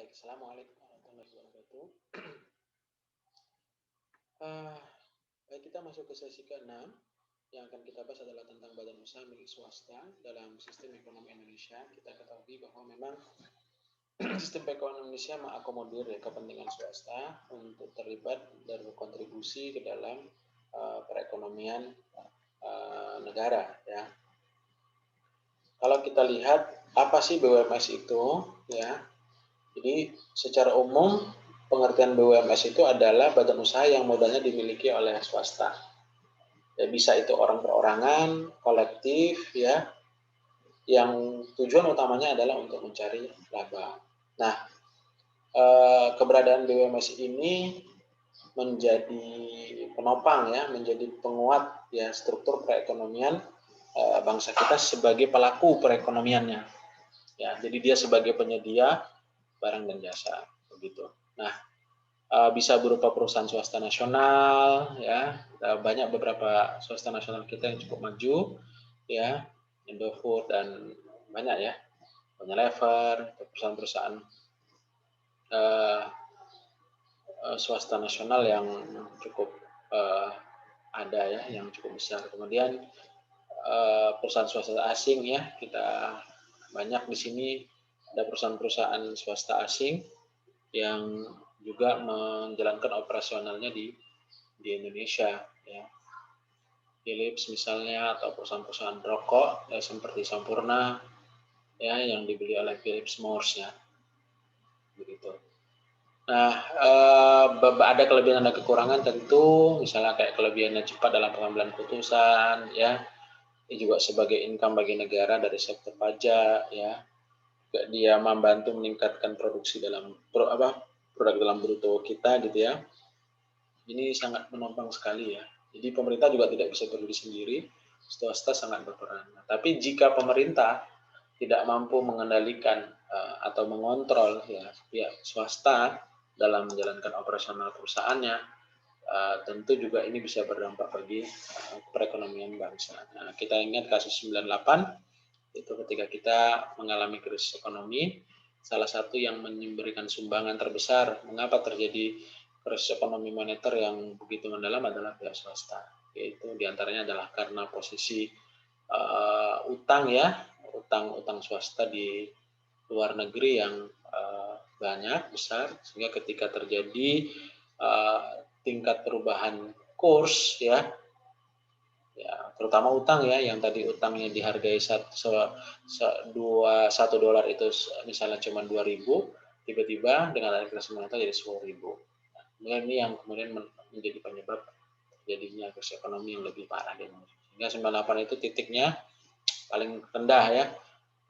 Baik, Assalamualaikum warahmatullahi wabarakatuh. Baik, kita masuk ke sesi ke-6. Yang akan kita bahas adalah tentang badan usaha milik swasta dalam sistem ekonomi Indonesia. Kita ketahui bahwa memang sistem ekonomi Indonesia mengakomodir kepentingan swasta untuk terlibat dan berkontribusi ke dalam perekonomian negara. Ya. Kalau kita lihat apa sih BUMS itu, ya. Jadi secara umum pengertian BUMS itu adalah badan usaha yang modalnya dimiliki oleh swasta. Ya, bisa itu orang perorangan, kolektif, ya, yang tujuan utamanya adalah untuk mencari laba. Nah, keberadaan BUMS ini menjadi penopang, ya, menjadi penguat, ya, struktur perekonomian bangsa kita sebagai pelaku perekonomiannya. Ya, jadi dia sebagai penyedia barang dan jasa, begitu. Nah, bisa berupa perusahaan swasta nasional, ya, banyak beberapa swasta nasional kita yang cukup maju, ya, Indofood dan banyak, ya, Unilever, perusahaan-perusahaan swasta nasional yang cukup ada, ya, yang cukup besar. Kemudian perusahaan swasta asing, ya, kita banyak di sini ada perusahaan-perusahaan swasta asing yang juga menjalankan operasionalnya di Indonesia, ya. Philips misalnya, atau perusahaan-perusahaan rokok ya, seperti Sampurna, ya, yang dibeli oleh Philips Morse, ya, begitu. Nah, ada kelebihan, ada kekurangan tentu, misalnya kayak kelebihannya cepat dalam pengambilan putusan, ya, ini juga sebagai income bagi negara dari sektor pajak, ya. Dia membantu meningkatkan produksi dalam produk dalam bruto kita, gitu, ya. Ini sangat menopang sekali, ya. Jadi pemerintah juga tidak bisa berdiri sendiri, swasta sangat berperan. Nah, tapi jika pemerintah tidak mampu mengendalikan atau mengontrol, ya, pihak swasta dalam menjalankan operasional perusahaannya, tentu juga ini bisa berdampak bagi perekonomian bangsa. Nah, kita ingat kasus 98 itu ketika kita mengalami krisis ekonomi, salah satu yang memberikan sumbangan terbesar mengapa terjadi krisis ekonomi moneter yang begitu mendalam adalah pihak swasta, yaitu diantaranya adalah karena posisi utang, ya, utang swasta di luar negeri yang banyak, besar, sehingga ketika terjadi tingkat perubahan kurs, ya, terutama utang, ya, yang tadi utangnya dihargai $1 itu misalnya cuma 2.000, tiba-tiba dengan ada krisis moneter jadi 10.000. Nah, ini yang kemudian menjadi penyebab terjadinya krisis ekonomi yang lebih parah di Indonesia. Sehingga 98 itu titiknya paling rendah, ya,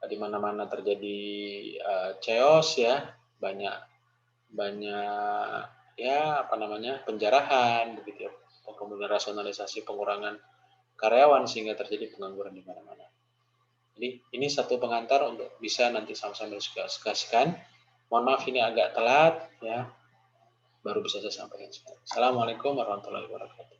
di mana-mana terjadi chaos, ya, banyak ya, penjarahan, begitu, ya, kemudian rasionalisasi pengurangan karyawan sehingga terjadi pengangguran di mana-mana. Jadi ini satu pengantar untuk bisa nanti sama-sama diskusikan. Mohon maaf ini agak telat, ya, baru bisa saya sampaikan sekarang. Assalamualaikum warahmatullahi wabarakatuh.